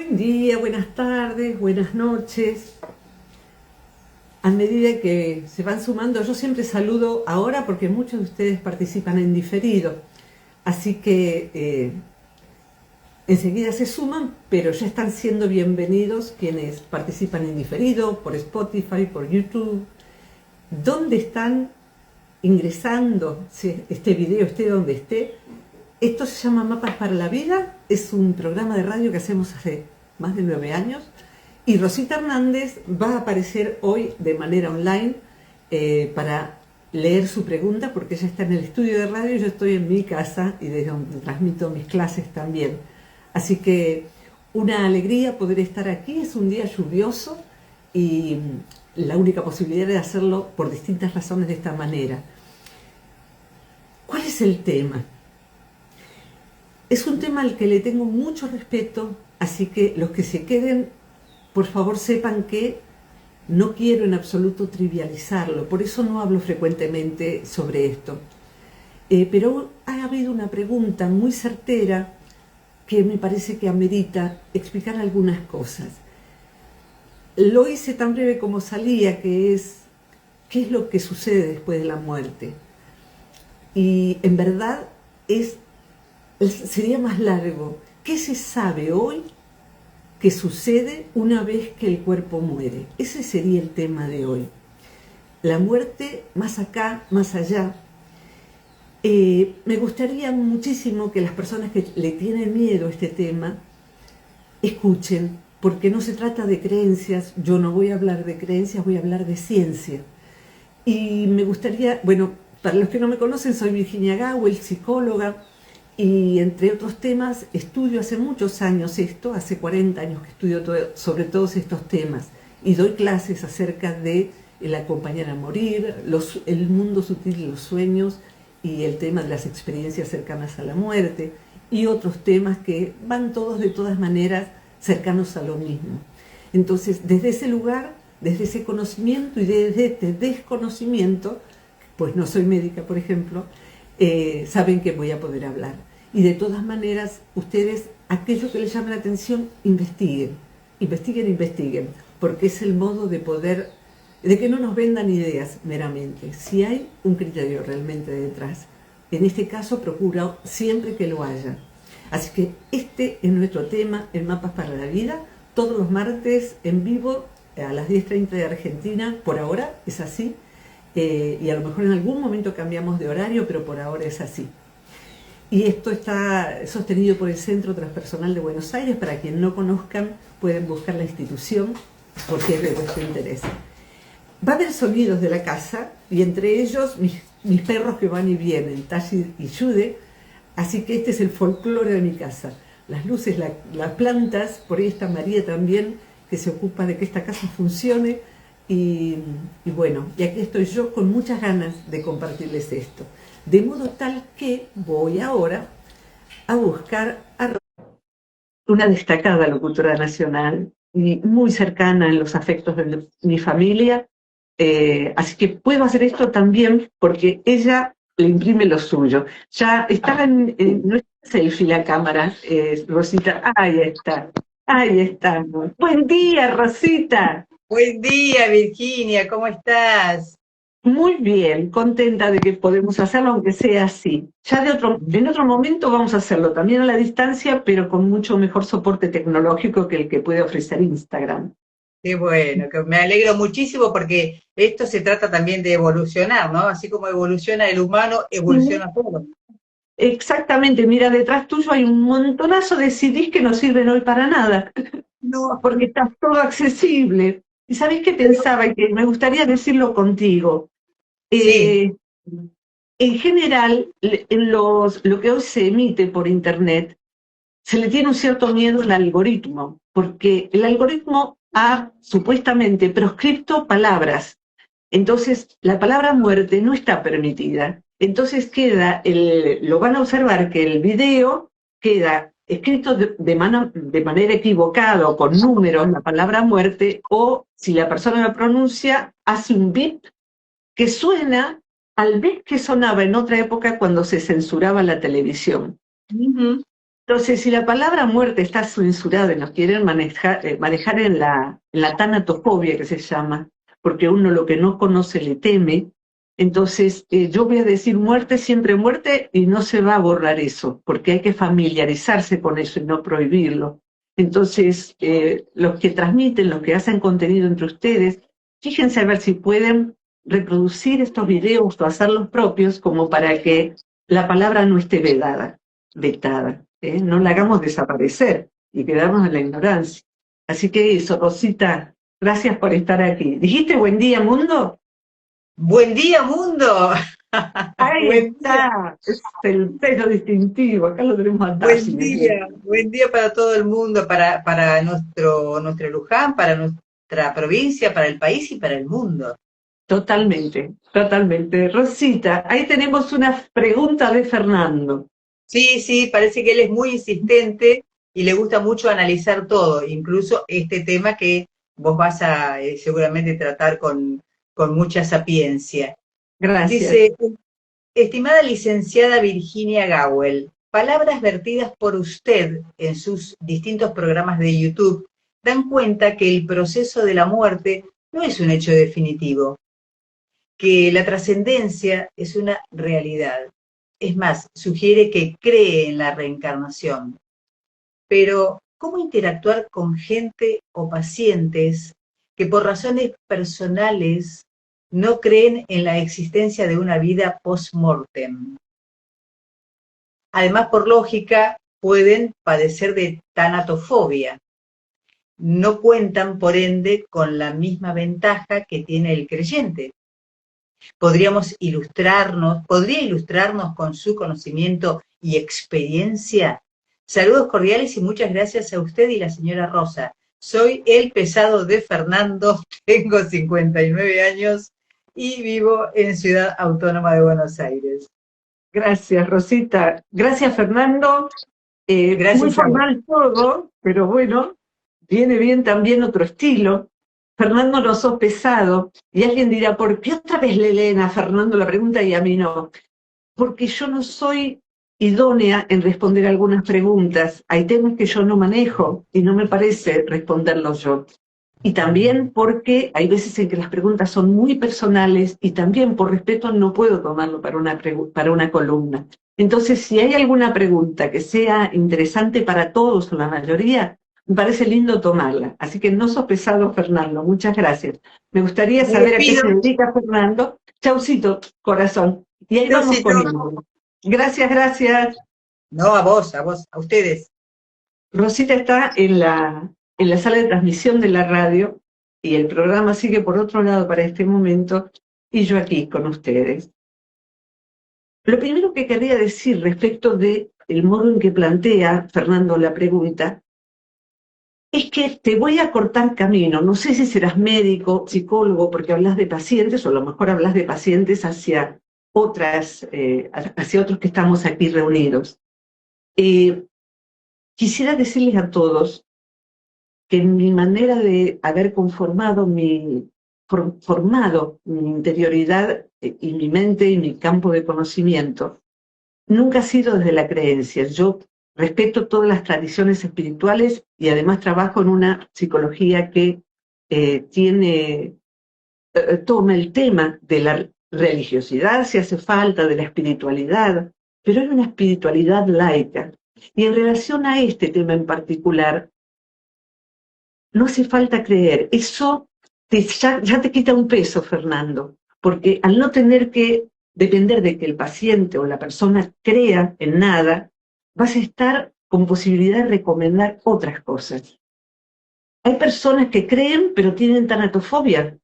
Buen día, buenas tardes, buenas noches. A medida que se van sumando, yo siempre saludo ahora porque muchos de ustedes participan en diferido. Así que enseguida se suman, pero ya están siendo bienvenidos quienes participan en diferido, por Spotify, por YouTube. ¿Dónde están ingresando? Si este video esté donde esté. Esto se llama Mapas para la Vida, es un programa de radio que hacemos hace más de 9 años y Rosita Hernández va a aparecer hoy de manera online para leer su pregunta porque ella está en el estudio de radio y yo estoy en mi casa y desde donde transmito mis clases también. Así que una alegría poder estar aquí, es un día lluvioso y la única posibilidad de hacerlo por distintas razones de esta manera. ¿Cuál es el tema? Es un tema al que le tengo mucho respeto, así que los que se queden, por favor sepan que no quiero en absoluto trivializarlo, por eso no hablo frecuentemente sobre esto. Pero ha habido una pregunta muy certera que me parece que amerita explicar algunas cosas. Lo hice tan breve como salía, que es ¿qué es lo que sucede después de la muerte? Y en verdad sería más largo. ¿Qué se sabe hoy que sucede una vez que el cuerpo muere? Ese sería el tema de hoy. La muerte más acá, más allá. Me gustaría muchísimo que las personas que le tienen miedo a este tema escuchen, porque no se trata de creencias. Yo no voy a hablar de creencias, voy a hablar de ciencia. Y me gustaría, bueno, para los que no me conocen, soy Virginia Gawel, psicóloga, y entre otros temas estudio hace muchos años esto, hace 40 años que estudio sobre todos estos temas y doy clases acerca de el acompañar a morir, el mundo sutil de los sueños y el tema de las experiencias cercanas a la muerte y otros temas que van todos de todas maneras cercanos a lo mismo. Entonces, desde ese lugar, desde ese conocimiento y desde este desconocimiento, pues no soy médica, por ejemplo, saben que voy a poder hablar. Y de todas maneras, ustedes, aquello que les llame la atención, investiguen, porque es el modo de poder, de que no nos vendan ideas meramente, si hay un criterio realmente detrás. En este caso, procuro siempre que lo haya. Así que este es nuestro tema en Mapas para la Vida, todos los martes en vivo a las 10:30 de Argentina, por ahora es así. Y a lo mejor en algún momento cambiamos de horario, pero por ahora es así. Y esto está sostenido por el Centro Transpersonal de Buenos Aires. Para quien no conozcan, pueden buscar la institución porque es de vuestro interés. Va a haber sonidos de la casa y entre ellos mis perros que van y vienen, Tashi y Jude. Así que este es el folclore de mi casa. Las luces, las plantas, por ahí está María también, que se ocupa de que esta casa funcione. Y bueno, y aquí estoy yo con muchas ganas de compartirles esto. De modo tal que voy ahora a buscar a una destacada locutora nacional y muy cercana en los afectos de mi familia. Así que puedo hacer esto también porque ella le imprime lo suyo. Ya estaba en nuestra selfie la cámara, Rosita. Ahí está. Buen día, Rosita. Buen día, Virginia, ¿cómo estás? Muy bien, contenta de que podemos hacerlo, aunque sea así. Ya en otro momento vamos a hacerlo también a la distancia, pero con mucho mejor soporte tecnológico que el que puede ofrecer Instagram. Qué bueno, que me alegro muchísimo porque esto se trata también de evolucionar, ¿no? Así como evoluciona el humano, Sí, evoluciona todo. exactamente, mira, detrás tuyo hay un montonazo de CDs que no sirven hoy para nada, No, porque está todo accesible. ¿Y sabés qué pero pensaba? Y que me gustaría decirlo contigo. sí, Eh, en general, lo que hoy se emite por Internet, se le tiene un cierto miedo al algoritmo, porque el algoritmo ha supuestamente proscripto palabras. Entonces, la palabra muerte no está permitida. Entonces lo van a observar que el video queda escrito de manera equivocada o con números la palabra muerte, o si la persona la pronuncia, hace un bip que suena al bip que sonaba en otra época cuando se censuraba la televisión. ujú, Entonces, si la palabra muerte está censurada y nos quieren manejar en la tanatofobia que se llama, porque uno lo que no conoce le teme, entonces yo voy a decir muerte, siempre muerte, y no se va a borrar eso, porque hay que familiarizarse con eso y no prohibirlo. Entonces, los que transmiten, los que hacen contenido entre ustedes, fíjense a ver si pueden reproducir estos videos o hacerlos propios como para que la palabra no esté vetada, ¿eh? No la hagamos desaparecer y quedarnos en la ignorancia. Así que eso, Rosita, gracias por estar aquí. ¿Dijiste buen día, mundo? Buen día, mundo. Ahí Buen día, está, es el sello distintivo, acá lo tenemos atrás. buen día para todo el mundo, para nuestro Luján, para nuestra provincia, para el país y para el mundo. Totalmente, totalmente. Rosita, ahí tenemos una pregunta de Fernando. Sí, sí, parece que él es muy insistente y le gusta mucho analizar todo, incluso este tema que vos vas a seguramente tratar con mucha sapiencia. Gracias. Dice, estimada licenciada Virginia Gawel, palabras vertidas por usted en sus distintos programas de YouTube dan cuenta que el proceso de la muerte no es un hecho definitivo, que la trascendencia es una realidad. Es más, sugiere que cree en la reencarnación. Pero, ¿cómo interactuar con gente o pacientes que por razones personales no creen en la existencia de una vida post-mortem? Además, por lógica, pueden padecer de tanatofobia. No cuentan, por ende, con la misma ventaja que tiene el creyente. ¿Podría ilustrarnos con su conocimiento y experiencia? Saludos cordiales y muchas gracias a usted y la señora Rosa. Soy el pesado de Fernando, tengo 59 años y vivo en Ciudad Autónoma de Buenos Aires. Gracias, Rosita. Gracias, Fernando. Muy Gracias a vos. formal todo, pero bueno, viene bien también otro estilo. Fernando no sos pesado. Y alguien dirá, ¿por qué otra vez le leen a Fernando la pregunta y a mí no? Porque yo no soy idónea en responder algunas preguntas. Hay temas que yo no manejo y no me parece responderlos yo. Y también porque hay veces en que las preguntas son muy personales y también por respeto no puedo tomarlo para una columna. Entonces, si hay alguna pregunta que sea interesante para todos o la mayoría, me parece lindo tomarla. Así que no sos pesado, Fernando. Muchas gracias. Me gustaría Me saber a qué despido. se dedica Fernando. Chaucito, corazón. Y ahí vamos Diosito. con él. Gracias, gracias. No, a vos, a ustedes. Rosita está en la sala de transmisión de la radio y el programa sigue por otro lado para este momento y yo aquí con ustedes. Lo primero que quería decir respecto de el modo en que plantea Fernando la pregunta es que te voy a cortar camino. No sé si serás médico, psicólogo, porque hablas de pacientes, o a lo mejor hablas de pacientes hacia hacia otros que estamos aquí reunidos. Quisiera decirles a todos que mi manera de haber formado mi interioridad y mi mente y mi campo de conocimiento, nunca ha sido desde la creencia. Yo respeto todas las tradiciones espirituales y además trabajo en una psicología que toma el tema de la religiosidad, si hace falta, de la espiritualidad, pero hay una espiritualidad laica. Y en relación a este tema en particular, no hace falta creer. Eso ya te quita un peso, Fernando, porque al no tener que depender de que el paciente o la persona crea en nada, vas a estar con posibilidad de recomendar otras cosas. Hay personas que creen pero tienen tanatofobia.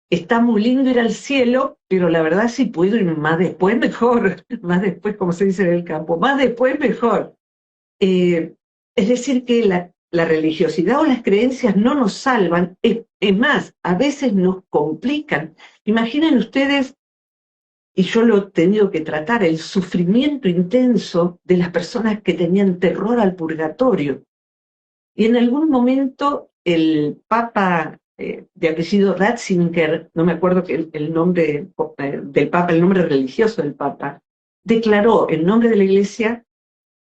Está muy lindo ir al cielo, pero la verdad si puedo ir más después mejor, más después como se dice en el campo, más después mejor. Es decir, que la religiosidad o las creencias no nos salvan, es más, a veces nos complican. Imaginen ustedes, y yo lo he tenido que tratar, el sufrimiento intenso de las personas que tenían terror al purgatorio. Y en algún momento el Papa de apellido Ratzinger, no me acuerdo el nombre del Papa, el nombre religioso del Papa, declaró en nombre de la Iglesia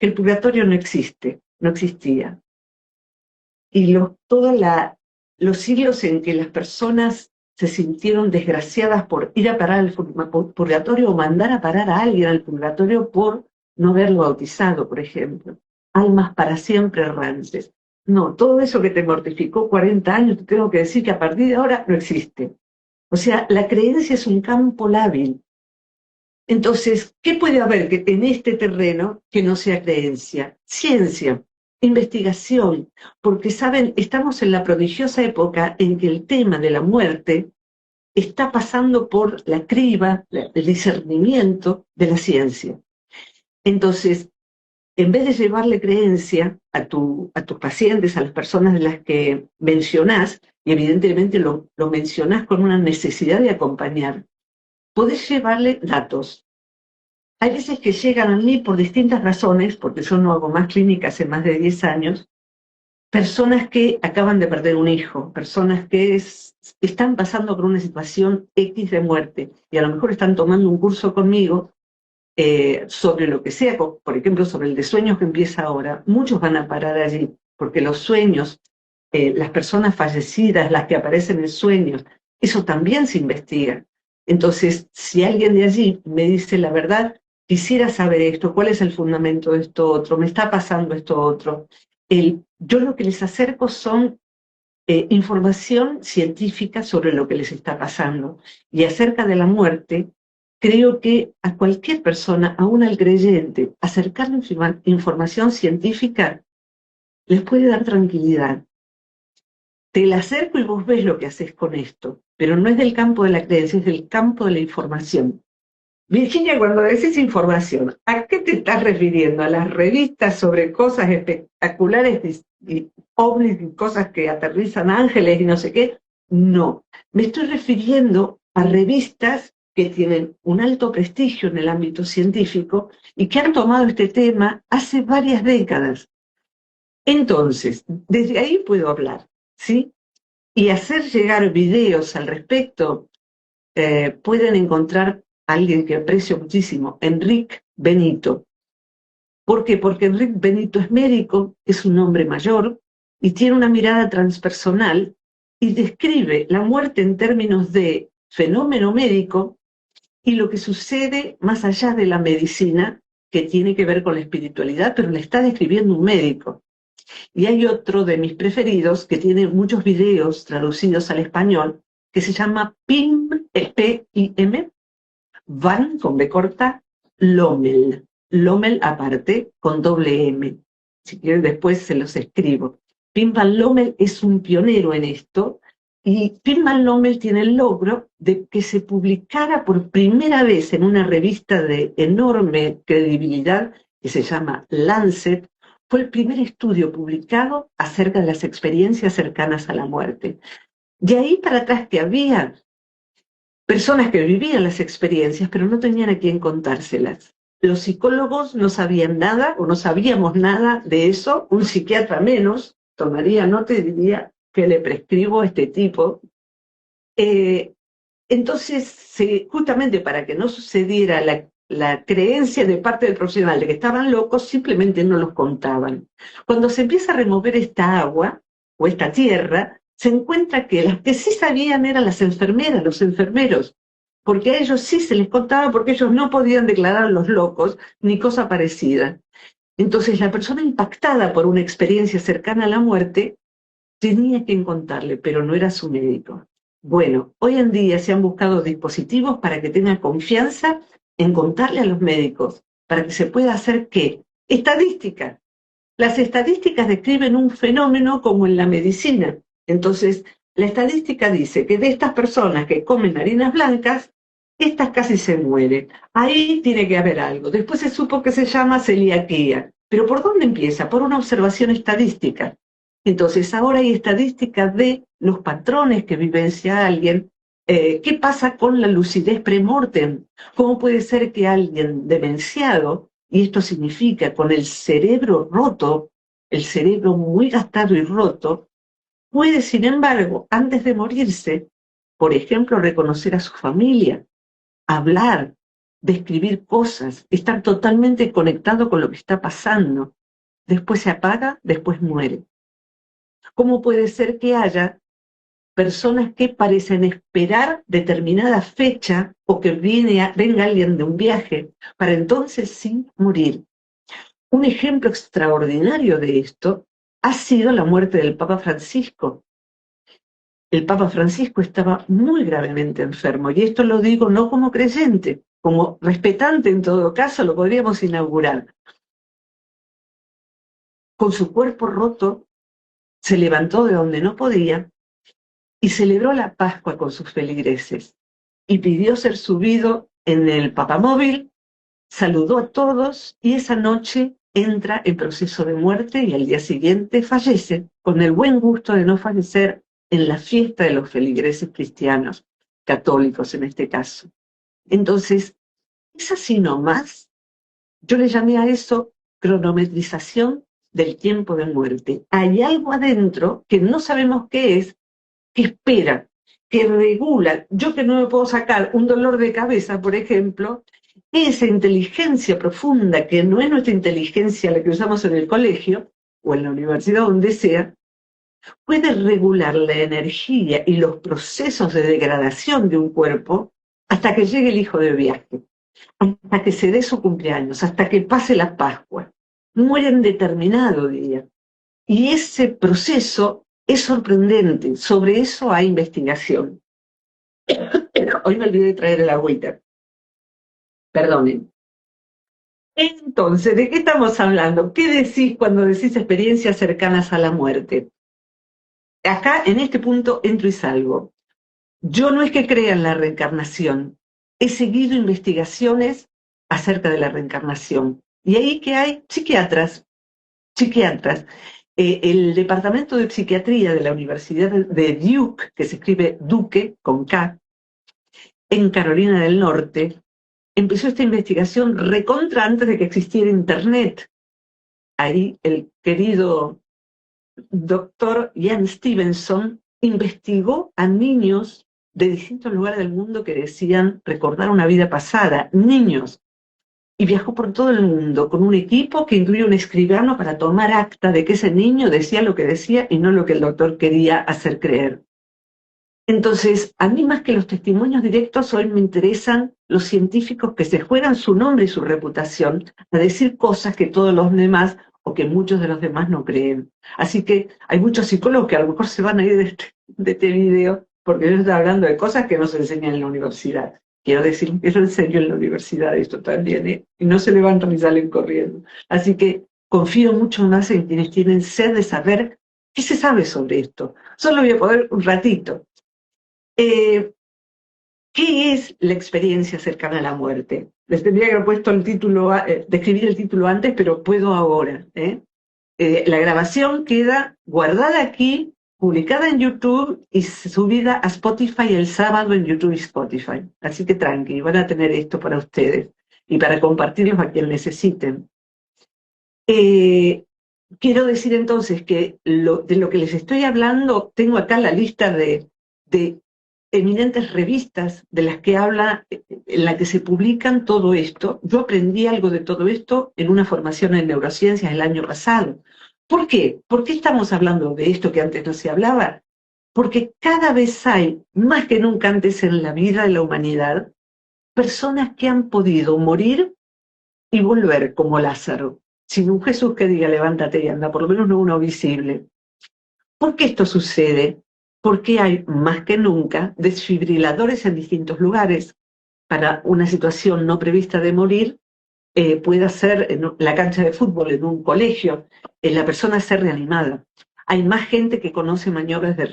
que el purgatorio no existe, no existía. Y todos los siglos en que las personas se sintieron desgraciadas por ir a parar al purgatorio o mandar a parar a alguien al purgatorio por no haberlo bautizado, por ejemplo. Almas para siempre errantes. No, todo eso que te mortificó 40 años, te tengo que decir que a partir de ahora no existe. O sea, la creencia es un campo lábil. Entonces, ¿qué puede haber en este terreno que no sea creencia? Ciencia, investigación, porque saben, estamos en la prodigiosa época en que el tema de la muerte está pasando por la criba, el discernimiento de la ciencia. Entonces, en vez de llevarle creencia a tus pacientes, a las personas de las que mencionás, y evidentemente lo mencionás con una necesidad de acompañar, podés llevarle datos. Hay veces que llegan a mí por distintas razones, porque yo no hago más clínicas hace más de 10 años, personas que acaban de perder un hijo, personas que están pasando por una situación X de muerte, y a lo mejor están tomando un curso conmigo sobre lo que sea, por ejemplo, sobre el de sueños que empieza ahora. Muchos van a parar allí, porque los sueños, las personas fallecidas, las que aparecen en sueños, eso también se investiga. Entonces, si alguien de allí me dice la verdad, quisiera saber esto, cuál es el fundamento de esto otro, me está pasando esto otro. Yo lo que les acerco son información científica sobre lo que les está pasando. Y acerca de la muerte, creo que a cualquier persona, aún al creyente, acercarle información científica les puede dar tranquilidad. Te la acerco y vos ves lo que haces con esto, pero no es del campo de la creencia, es del campo de la información. Virginia, cuando decís información, ¿a qué te estás refiriendo? ¿A las revistas sobre cosas espectaculares y ovnis y cosas que aterrizan ángeles y no sé qué? No, me estoy refiriendo a revistas que tienen un alto prestigio en el ámbito científico y que han tomado este tema hace varias décadas. Entonces, desde ahí puedo hablar, ¿sí? Y hacer llegar videos al respecto. Pueden encontrar a alguien que aprecio muchísimo, Enrique Benito. ¿Por qué? Porque Enrique Benito es médico, es un hombre mayor y tiene una mirada transpersonal y describe la muerte en términos de fenómeno médico y lo que sucede más allá de la medicina, que tiene que ver con la espiritualidad, pero le está describiendo un médico. Y hay otro de mis preferidos que tiene muchos videos traducidos al español, que se llama PIM, P-I-M, Van con B corta, Lommel. Lommel aparte, con doble M. Si quieren después se los escribo. Pim Van Lommel es un pionero en esto, y Pim Van Lommel tiene el logro de que se publicara por primera vez en una revista de enorme credibilidad, que se llama Lancet. Fue el primer estudio publicado acerca de las experiencias cercanas a la muerte. De ahí para atrás que había personas que vivían las experiencias, pero no tenían a quién contárselas. Los psicólogos no sabían nada o no sabíamos nada de eso, un psiquiatra menos, tomaría nota y diría que le prescribo a este tipo. Entonces, justamente para que no sucediera la creencia de parte del profesional de que estaban locos, simplemente no los contaban. Cuando se empieza a remover esta agua o esta tierra, se encuentra que las que sí sabían eran las enfermeras, los enfermeros, porque a ellos sí se les contaba, porque ellos no podían declarar a los locos ni cosa parecida. Entonces la persona impactada por una experiencia cercana a la muerte tenía quien contarle, pero no era su médico. Bueno, hoy en día se han buscado dispositivos para que tengan confianza en contarle a los médicos, para que se pueda hacer ¿qué? Estadística. Las estadísticas describen un fenómeno como en la medicina. Entonces, la estadística dice que de estas personas que comen harinas blancas, estas casi se mueren. Ahí tiene que haber algo. Después se supo que se llama celiaquía. ¿Pero por dónde empieza? Por una observación estadística. Entonces, ahora hay estadísticas de los patrones que vivencia alguien. ¿Qué pasa con la lucidez premortem? ¿Cómo puede ser que alguien demenciado, y esto significa con el cerebro roto, el cerebro muy gastado y roto, puede, sin embargo, antes de morirse, por ejemplo, reconocer a su familia, hablar, describir cosas, estar totalmente conectado con lo que está pasando. Después se apaga, después muere. ¿Cómo puede ser que haya personas que parecen esperar determinada fecha o que venga alguien de un viaje para entonces sí morir? Un ejemplo extraordinario de esto ha sido la muerte del Papa Francisco. El Papa Francisco estaba muy gravemente enfermo, y esto lo digo no como creyente, como respetante en todo caso, lo podríamos inaugurar. Con su cuerpo roto, se levantó de donde no podía y celebró la Pascua con sus feligreses, y pidió ser subido en el papamóvil, saludó a todos, y esa noche entra en proceso de muerte y al día siguiente fallece, con el buen gusto de no fallecer en la fiesta de los feligreses cristianos, católicos en este caso. Entonces, es así nomás. Yo le llamé a eso cronometrización del tiempo de muerte. Hay algo adentro que no sabemos qué es, que espera, que regula. Yo que no me puedo sacar un dolor de cabeza, por ejemplo, esa inteligencia profunda, que no es nuestra inteligencia la que usamos en el colegio o en la universidad, donde sea, puede regular la energía y los procesos de degradación de un cuerpo hasta que llegue el hijo de viaje, hasta que se dé su cumpleaños, hasta que pase la Pascua. Muere en determinado día. Y ese proceso es sorprendente. Sobre eso hay investigación. Hoy me olvidé de traer el agüita. Perdonen. Entonces, ¿de qué estamos hablando? ¿Qué decís cuando decís experiencias cercanas a la muerte? Acá, en este punto, entro y salgo. Yo no es que crea en la reencarnación. He seguido investigaciones acerca de la reencarnación. Y ahí que hay psiquiatras. El departamento de psiquiatría de la Universidad de Duke, que se escribe Duke con K, en Carolina del Norte, empezó esta investigación recontra antes de que existiera Internet. Ahí el querido doctor Ian Stevenson investigó a niños de distintos lugares del mundo que decían recordar una vida pasada, niños, y viajó por todo el mundo con un equipo que incluía un escribano para tomar acta de que ese niño decía lo que decía y no lo que el doctor quería hacer creer. Entonces, a mí más que los testimonios directos, hoy me interesan los científicos que se juegan su nombre y su reputación a decir cosas que todos los demás o que muchos de los demás no creen. Así que hay muchos psicólogos que a lo mejor se van a ir de este video porque yo estoy hablando de cosas que no se enseñan en la universidad. Quiero decir que yo enseño en la universidad esto también, ¿eh? Y no se levantan y salen corriendo. Así que confío mucho más en quienes tienen sed de saber qué se sabe sobre esto. Solo voy a poder un ratito. ¿Qué es la experiencia cercana a la muerte? Les tendría que haber puesto el título, describir el título antes, pero puedo ahora. La grabación queda guardada aquí, publicada en YouTube y subida a Spotify el sábado en YouTube y Spotify. Así que tranqui, van a tener esto para ustedes y para compartirlos a quien necesiten. Quiero decir entonces que de lo que les estoy hablando, tengo acá la lista de eminentes revistas de las que habla, en la que se publican todo esto. Yo aprendí algo de todo esto en una formación en neurociencias el año pasado. ¿Por qué? ¿Por qué estamos hablando de esto que antes no se hablaba? Porque cada vez hay, más que nunca antes en la vida de la humanidad, personas que han podido morir y volver como Lázaro, sin un Jesús que diga levántate y anda, por lo menos no uno visible. ¿Por qué esto sucede? Porque hay más que nunca desfibriladores en distintos lugares. Para una situación no prevista de morir, puede ser en la cancha de fútbol, en un colegio, la persona ser reanimada. Hay más gente que conoce maniobras de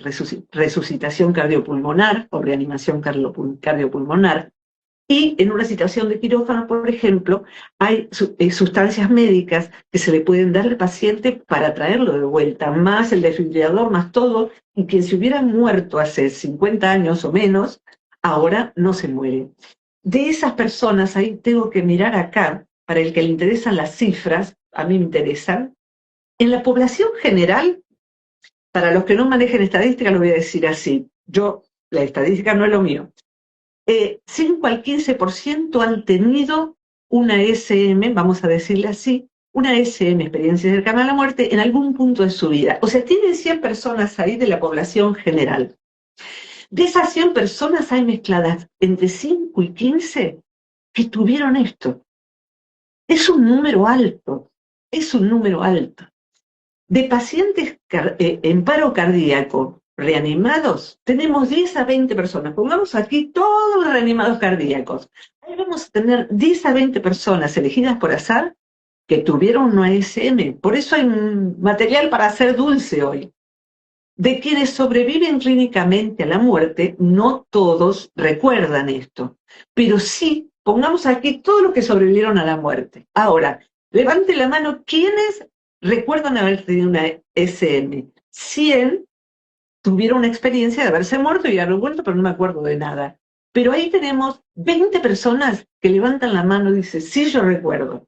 resucitación cardiopulmonar o reanimación cardiopulmonar. Y en una situación de quirófano, por ejemplo, hay sustancias médicas que se le pueden dar al paciente para traerlo de vuelta, más el desfibrilador, más todo, y quien se hubiera muerto hace 50 años o menos, ahora no se muere. De esas personas, ahí tengo que mirar acá, para el que le interesan las cifras, a mí me interesan, en la población general, para los que no manejen estadística, lo voy a decir así, la estadística no es lo mío. 5 al 15% han tenido una SM, vamos a decirle así, una SM, experiencia cercana a la muerte, en algún punto de su vida. O sea, tienen 100 personas ahí de la población general. De esas 100 personas hay mezcladas entre 5 y 15 que tuvieron esto. Es un número alto, es un número alto. De pacientes en paro cardíaco reanimados, tenemos 10 a 20 personas. Pongamos aquí todos los reanimados cardíacos. Ahí vamos a tener 10 a 20 personas elegidas por azar que tuvieron una SM. Por eso hay un material para hacer dulce hoy. De quienes sobreviven clínicamente a la muerte, no todos recuerdan esto, pero sí, pongamos aquí todos los que sobrevivieron a la muerte. Ahora, levante la mano, ¿quiénes recuerdan haber tenido una SM? 100 tuvieron una experiencia de haberse muerto y haber vuelto, pero no me acuerdo de nada. Pero ahí tenemos 20 personas que levantan la mano y dicen, sí, yo recuerdo.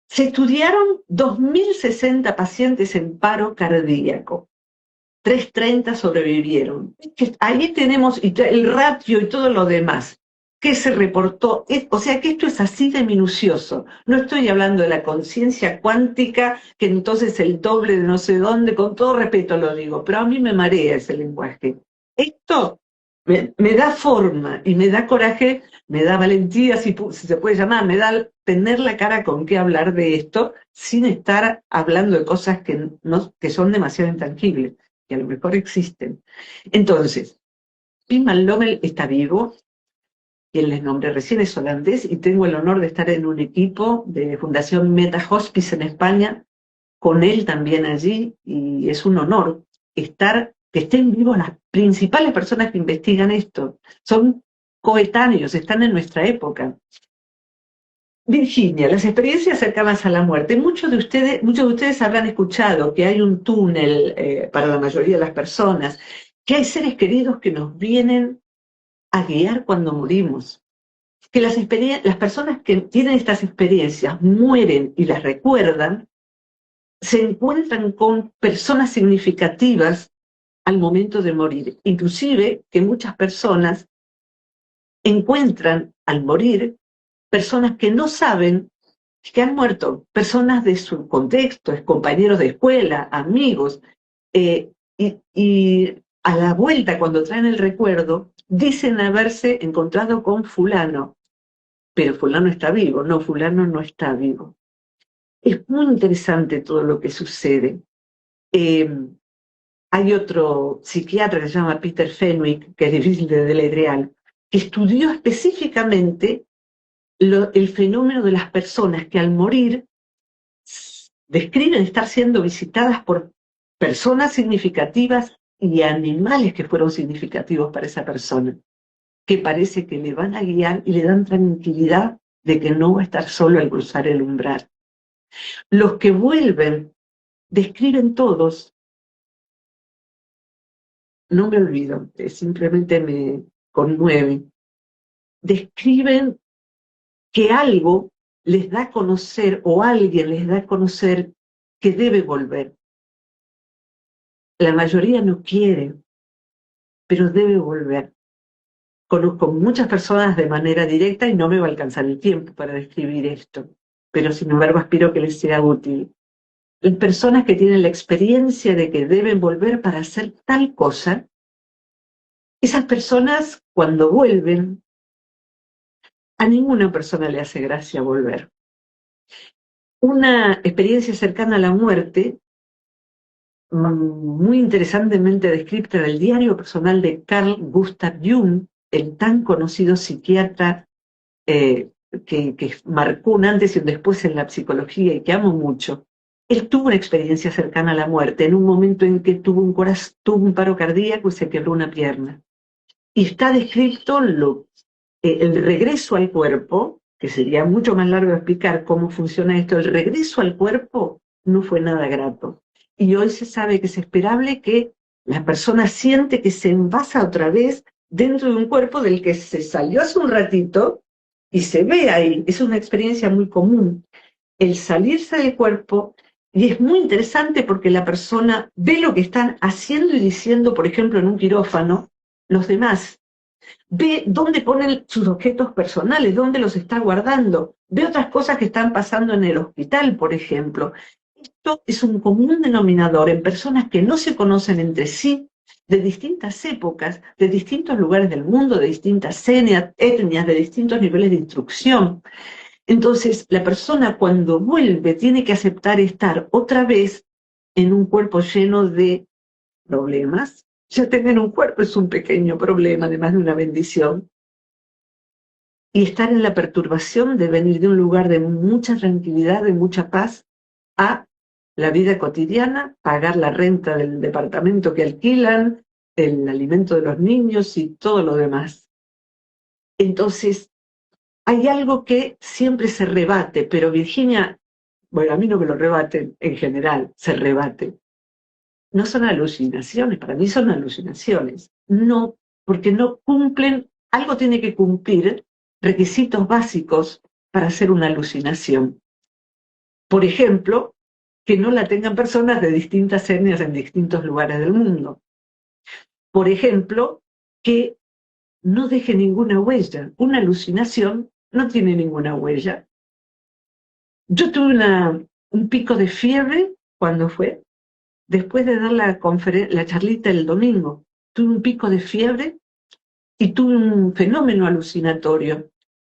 Se estudiaron 2.060 pacientes en paro cardíaco. 330 sobrevivieron. Ahí tenemos el ratio y todo lo demás que se reportó. O sea que esto es así de minucioso. No estoy hablando de la conciencia cuántica, que entonces el doble de no sé dónde, con todo respeto lo digo, pero a mí me marea ese lenguaje. Esto me da forma y me da coraje, me da valentía, si se puede llamar, me da tener la cara con qué hablar de esto sin estar hablando de cosas que son demasiado intangibles, que a lo mejor existen. Entonces, Pim van Lommel está vivo, quien les nombré recién es holandés, y tengo el honor de estar en un equipo de Fundación Meta Hospice en España, con él también allí, y es un honor que estén vivos las principales personas que investigan esto. Son coetáneos, están en nuestra época. Virginia, las experiencias cercanas a la muerte. Muchos de ustedes habrán escuchado que hay un túnel para la mayoría de las personas, que hay seres queridos que nos vienen a guiar cuando morimos, que las personas que tienen estas experiencias mueren y las recuerdan, se encuentran con personas significativas al momento de morir. Inclusive que muchas personas encuentran al morir personas que no saben que han muerto, personas de su contexto, compañeros de escuela, amigos, y a la vuelta, cuando traen el recuerdo, dicen haberse encontrado con fulano, pero fulano está vivo, no, fulano no está vivo. Es muy interesante todo lo que sucede. Hay otro psiquiatra que se llama Peter Fenwick, que es difícil de deletrear, que estudió específicamente el fenómeno de las personas que al morir describen estar siendo visitadas por personas significativas y animales que fueron significativos para esa persona, que parece que le van a guiar y le dan tranquilidad de que no va a estar solo al cruzar el umbral. Los que vuelven describen todos, no me olvido, simplemente me conmueve, describen que algo les da a conocer o alguien les da a conocer que debe volver. La mayoría no quiere, pero debe volver. Conozco muchas personas de manera directa y no me va a alcanzar el tiempo para describir esto, pero sin embargo espero que les sea útil. Las personas que tienen la experiencia de que deben volver para hacer tal cosa, esas personas cuando vuelven, a ninguna persona le hace gracia volver. Una experiencia cercana a la muerte, muy interesantemente descrita en el diario personal de Carl Gustav Jung, el tan conocido psiquiatra que marcó un antes y un después en la psicología y que amo mucho. Él tuvo una experiencia cercana a la muerte en un momento en que tuvo un paro cardíaco y se quebró una pierna. Y está descrito el regreso al cuerpo, que sería mucho más largo de explicar cómo funciona esto. El regreso al cuerpo no fue nada grato. Y hoy se sabe que es esperable que la persona siente que se envasa otra vez dentro de un cuerpo del que se salió hace un ratito y se ve ahí. Es una experiencia muy común. El salirse del cuerpo, y es muy interesante porque la persona ve lo que están haciendo y diciendo, por ejemplo, en un quirófano, los demás. ve dónde ponen sus objetos personales, dónde los está guardando, ve otras cosas que están pasando en el hospital, por ejemplo. Esto es un común denominador en personas que no se conocen entre sí, de distintas épocas, de distintos lugares del mundo, de distintas etnias, de distintos niveles de instrucción. Entonces, la persona cuando vuelve tiene que aceptar estar otra vez en un cuerpo lleno de problemas. Ya tener un cuerpo es un pequeño problema, además de una bendición. Y estar en la perturbación de venir de un lugar de mucha tranquilidad, de mucha paz, a la vida cotidiana, pagar la renta del departamento que alquilan, el alimento de los niños y todo lo demás. Entonces, hay algo que siempre se rebate, pero Virginia, bueno, a mí no me lo rebaten, en general se rebate. No son alucinaciones, para mí son alucinaciones. No, porque no cumplen, algo tiene que cumplir requisitos básicos para hacer una alucinación. Por ejemplo, que no la tengan personas de distintas etnias en distintos lugares del mundo. Por ejemplo, que no deje ninguna huella. Una alucinación no tiene ninguna huella. Yo tuve un pico de fiebre cuando fue, después de dar la charlita el domingo. Tuve un pico de fiebre y tuve un fenómeno alucinatorio,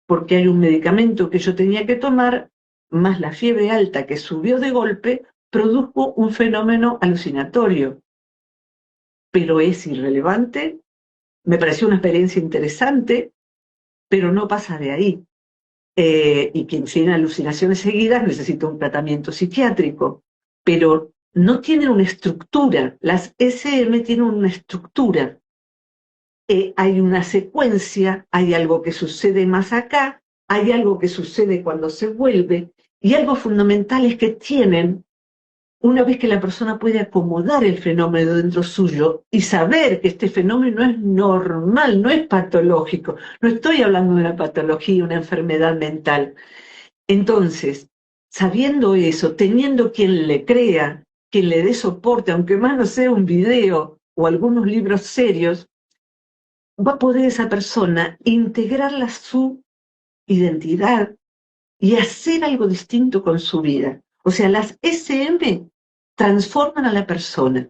porque hay un medicamento que yo tenía que tomar, más la fiebre alta que subió de golpe, produjo un fenómeno alucinatorio. Pero es irrelevante, me pareció una experiencia interesante, pero no pasa de ahí. Y quien tiene alucinaciones seguidas necesita un tratamiento psiquiátrico, pero no tienen una estructura. Las SM tienen una estructura. Hay una secuencia, hay algo que sucede más acá, hay algo que sucede cuando se vuelve, y algo fundamental es que tienen, una vez que la persona puede acomodar el fenómeno dentro suyo y saber que este fenómeno es normal, no es patológico. No estoy hablando de una patología, una enfermedad mental. Entonces, sabiendo eso, teniendo quien le crea, quien le dé soporte, aunque más no sea un video o algunos libros serios, va a poder esa persona integrarla a su identidad y hacer algo distinto con su vida. O sea, las SM transforman a la persona.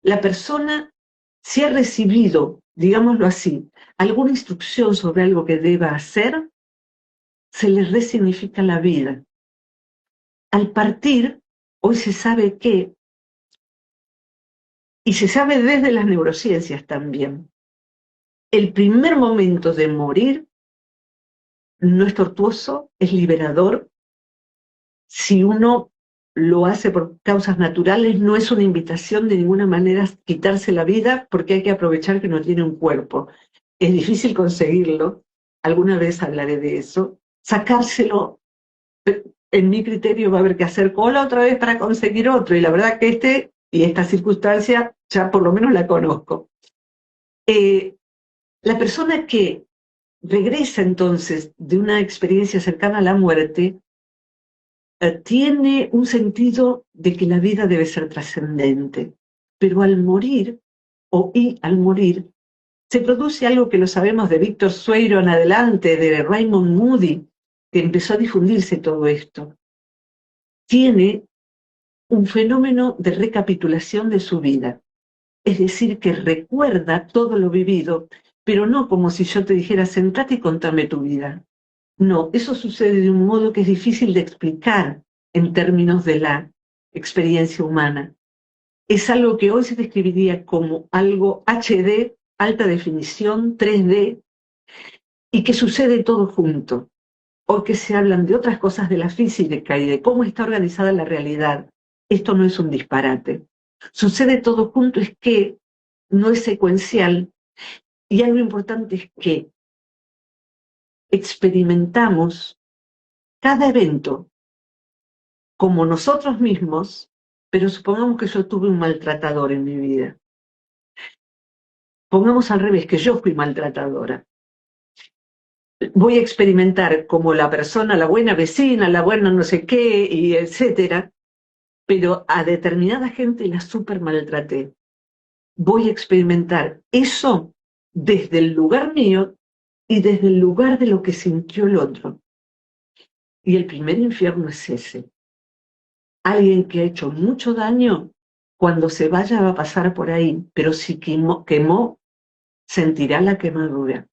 La persona, si ha recibido, digámoslo así, alguna instrucción sobre algo que deba hacer, se le resignifica la vida. Al partir, hoy se sabe que, y se sabe desde las neurociencias también, el primer momento de morir no es tortuoso, es liberador. Si uno lo hace por causas naturales, no es una invitación de ninguna manera a quitarse la vida, porque hay que aprovechar que no tiene un cuerpo. Es difícil conseguirlo, alguna vez hablaré de eso. Sacárselo, en mi criterio, va a haber que hacer cola otra vez para conseguir otro, y la verdad que esta circunstancia ya por lo menos la conozco. La persona que regresa entonces de una experiencia cercana a la muerte, tiene un sentido de que la vida debe ser trascendente, pero al morir, al morir, se produce algo que lo sabemos de Víctor Sueiro en adelante, de Raymond Moody, que empezó a difundirse todo esto. Tiene un fenómeno de recapitulación de su vida, es decir, que recuerda todo lo vivido, pero no como si yo te dijera, sentate y contame tu vida. No, eso sucede de un modo que es difícil de explicar en términos de la experiencia humana. Es algo que hoy se describiría como algo HD, alta definición, 3D, y que sucede todo junto. Hoy que se hablan de otras cosas de la física y de cómo está organizada la realidad, esto no es un disparate. Sucede todo junto, es que no es secuencial, y algo importante es que experimentamos cada evento como nosotros mismos, pero supongamos que yo tuve un maltratador en mi vida. Pongamos al revés, que yo fui maltratadora. Voy a experimentar como la persona, la buena vecina, la buena no sé qué, y etcétera, pero a determinada gente la súper maltraté. Voy a experimentar eso desde el lugar mío y desde el lugar de lo que sintió el otro. Y el primer infierno es ese. Alguien que ha hecho mucho daño, cuando se vaya va a pasar por ahí, pero si quemó, sentirá la quemadura.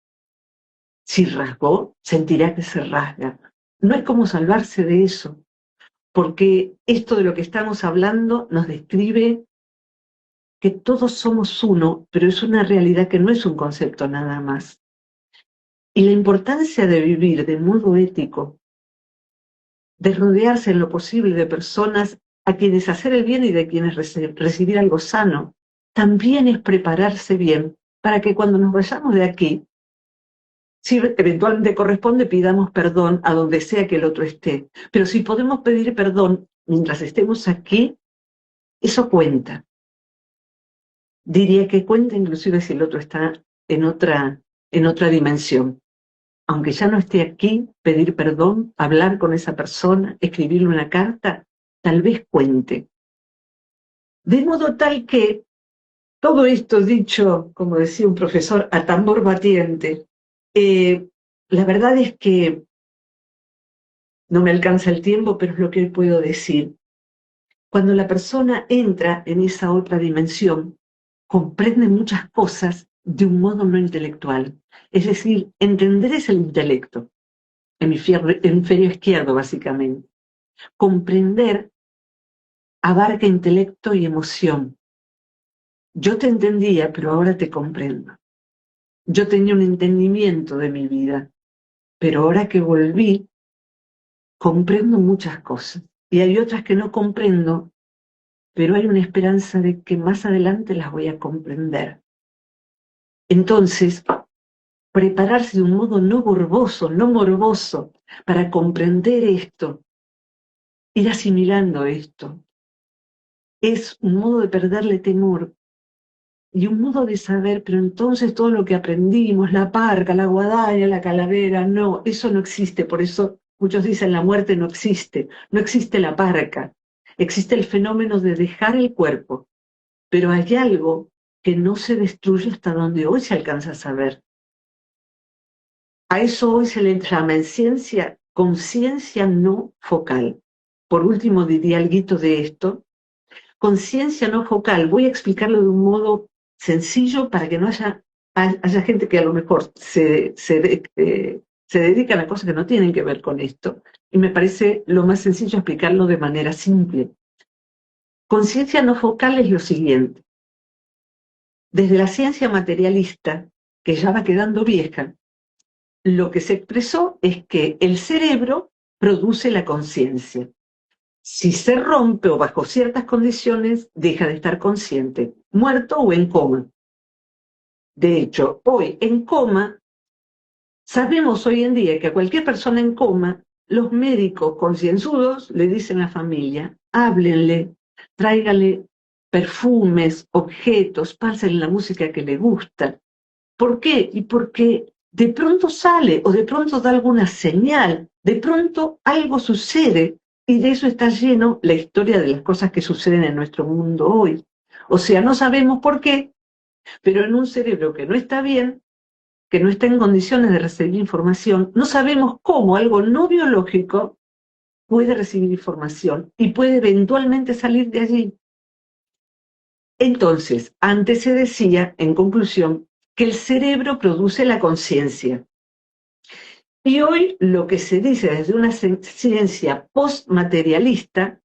Si rasgó, sentirá que se rasga. No hay cómo salvarse de eso, porque esto de lo que estamos hablando nos describe que todos somos uno, pero es una realidad que no es un concepto nada más. Y la importancia de vivir de modo ético, de rodearse en lo posible de personas a quienes hacer el bien y de quienes recibir algo sano, también es prepararse bien para que cuando nos vayamos de aquí, si eventualmente corresponde, pidamos perdón a donde sea que el otro esté. Pero si podemos pedir perdón mientras estemos aquí, eso cuenta. Diría que cuenta inclusive si el otro está en otra dimensión. Aunque ya no esté aquí, pedir perdón, hablar con esa persona, escribirle una carta, tal vez cuente. De modo tal que todo esto dicho, como decía un profesor, a tambor batiente, la verdad es que no me alcanza el tiempo, pero es lo que hoy puedo decir. Cuando la persona entra en esa otra dimensión, comprende muchas cosas de un modo no intelectual. Es decir, entender es el intelecto, hemisferio izquierdo básicamente. Comprender abarca intelecto y emoción. Yo te entendía, pero ahora te comprendo. Yo tenía un entendimiento de mi vida, pero ahora que volví, comprendo muchas cosas. Y hay otras que no comprendo, pero hay una esperanza de que más adelante las voy a comprender. Entonces, prepararse de un modo no morboso, para comprender esto, ir asimilando esto, es un modo de perderle temor y un modo de saber, pero entonces todo lo que aprendimos, la parca, la guadaña, la calavera, no, eso no existe. Por eso muchos dicen la muerte no existe la parca, existe el fenómeno de dejar el cuerpo, pero hay algo que no se destruye hasta donde hoy se alcanza a saber. A eso hoy se le llama en ciencia conciencia no focal. Por último diría algo de esto. Conciencia no focal, voy a explicarlo de un modo sencillo para que no haya gente que a lo mejor se dedican a cosas que no tienen que ver con esto. Y me parece lo más sencillo explicarlo de manera simple. Conciencia no focal es lo siguiente. Desde la ciencia materialista, que ya va quedando vieja, lo que se expresó es que el cerebro produce la conciencia. Si se rompe o bajo ciertas condiciones, deja de estar consciente, muerto o en coma. De hecho, hoy en coma, sabemos hoy en día que a cualquier persona en coma, los médicos concienzudos le dicen a la familia, háblenle, tráiganle perfumes, objetos, pásenle la música que le gusta. ¿Por qué? Y porque de pronto sale o de pronto da alguna señal, de pronto algo sucede y de eso está lleno la historia de las cosas que suceden en nuestro mundo hoy. O sea, no sabemos por qué, pero en un cerebro que no está bien, que no está en condiciones de recibir información, no sabemos cómo algo no biológico puede recibir información y puede eventualmente salir de allí. Entonces, antes se decía, en conclusión, que el cerebro produce la conciencia. Y hoy lo que se dice desde una ciencia postmaterialista,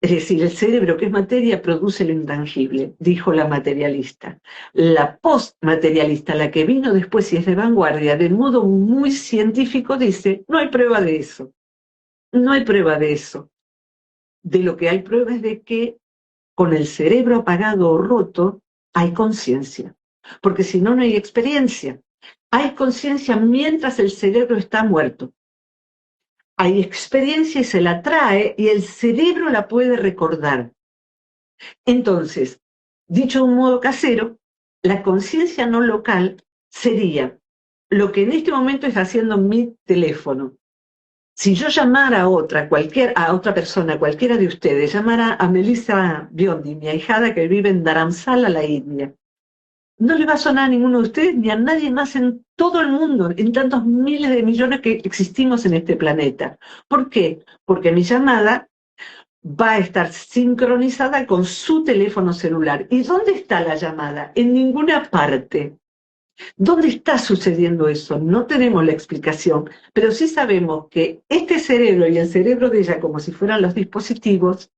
es decir, el cerebro que es materia produce lo intangible, dijo la materialista. La postmaterialista, la que vino después y es de vanguardia, de modo muy científico, dice, no hay prueba de eso. No hay prueba de eso. De lo que hay prueba es de que con el cerebro apagado o roto hay conciencia. Porque si no, no hay experiencia. Hay conciencia mientras el cerebro está muerto. Hay experiencia y se la trae y el cerebro la puede recordar. Entonces, dicho de un modo casero, la conciencia no local sería lo que en este momento está haciendo mi teléfono. Si yo llamara a otra persona, cualquiera de ustedes, llamara a Melissa Biondi, mi ahijada que vive en Dharamsala, la India, no le va a sonar a ninguno de ustedes ni a nadie más en todo el mundo, en tantos miles de millones que existimos en este planeta. ¿Por qué? Porque mi llamada va a estar sincronizada con su teléfono celular. ¿Y dónde está la llamada? En ninguna parte. ¿Dónde está sucediendo eso? No tenemos la explicación, pero sí sabemos que este cerebro y el cerebro de ella, como si fueran los dispositivos,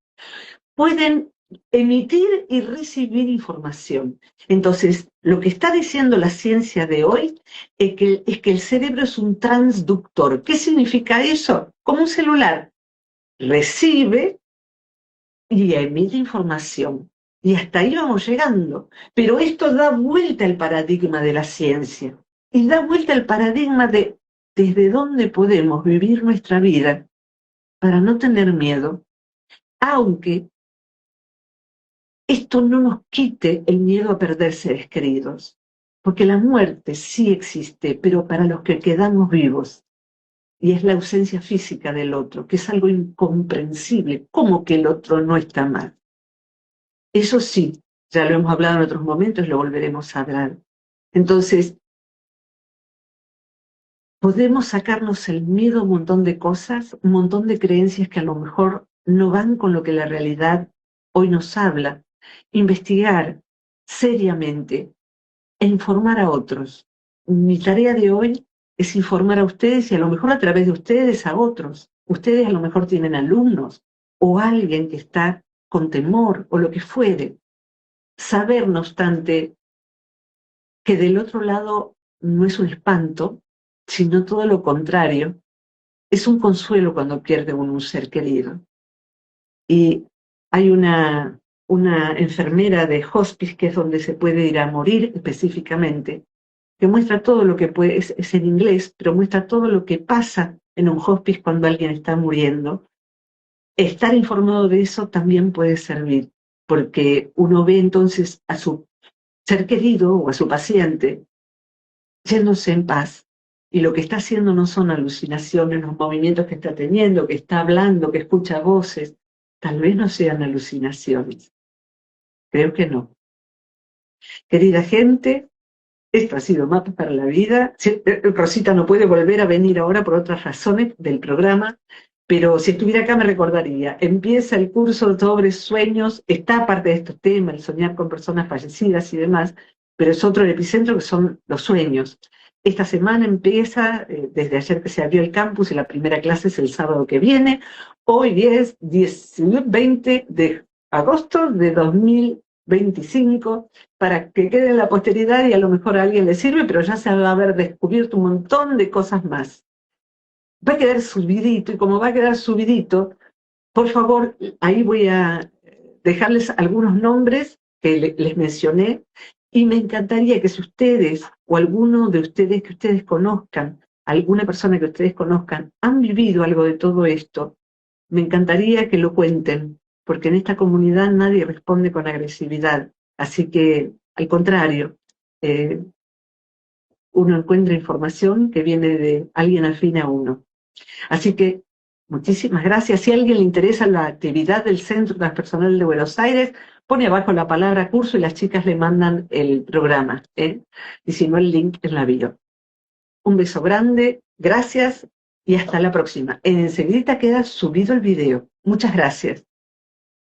pueden emitir y recibir información. Entonces, lo que está diciendo la ciencia de hoy es que el cerebro es un transductor. ¿Qué significa eso? Como un celular. Recibe y emite información. Y hasta ahí vamos llegando. Pero esto da vuelta al paradigma de la ciencia. Y da vuelta al paradigma de desde dónde podemos vivir nuestra vida para no tener miedo, aunque esto no nos quite el miedo a perder seres queridos. Porque la muerte sí existe, pero para los que quedamos vivos. Y es la ausencia física del otro, que es algo incomprensible. ¿Cómo que el otro no está mal? Eso sí, ya lo hemos hablado en otros momentos, lo volveremos a hablar. Entonces, podemos sacarnos el miedo a un montón de cosas, un montón de creencias que a lo mejor no van con lo que la realidad hoy nos habla. Investigar seriamente e informar a otros. Mi tarea de hoy es informar a ustedes y a lo mejor a través de ustedes a otros. Ustedes a lo mejor tienen alumnos o alguien que está con temor o lo que fuere. Saber, no obstante, que del otro lado no es un espanto, sino todo lo contrario. Es un consuelo cuando pierde uno un ser querido. Y hay una enfermera de hospice, que es donde se puede ir a morir específicamente, que muestra todo lo que puede, es en inglés, pero muestra todo lo que pasa en un hospice cuando alguien está muriendo. Estar informado de eso también puede servir, porque uno ve entonces a su ser querido o a su paciente yéndose en paz. Y lo que está haciendo no son alucinaciones, los movimientos que está teniendo, que está hablando, que escucha voces. Tal vez no sean alucinaciones. Creo que no. Querida gente, esto ha sido Mapas para la Vida. Rosita no puede volver a venir ahora por otras razones del programa, pero si estuviera acá me recordaría. Empieza el curso sobre sueños, está aparte de estos temas, el soñar con personas fallecidas y demás, pero es otro el epicentro que son los sueños. Esta semana empieza, desde ayer que se abrió el campus, y la primera clase es el sábado que viene. Hoy es 20 de agosto de 2025, para que quede en la posteridad y a lo mejor a alguien le sirve, pero ya se va a haber descubierto un montón de cosas más. Va a quedar subidito, y como va a quedar subidito, por favor, ahí voy a dejarles algunos nombres que les mencioné, y me encantaría que si ustedes o alguno de ustedes que ustedes conozcan, alguna persona que ustedes conozcan, han vivido algo de todo esto, me encantaría que lo cuenten, porque en esta comunidad nadie responde con agresividad. Así que, al contrario, uno encuentra información que viene de alguien afín a uno. Así que, muchísimas gracias. Si a alguien le interesa la actividad del Centro Transpersonal de Buenos Aires, pone abajo la palabra curso y las chicas le mandan el programa, y si no, el link en la bio. Un beso grande, gracias y hasta la próxima. Enseguida queda subido el video. Muchas gracias.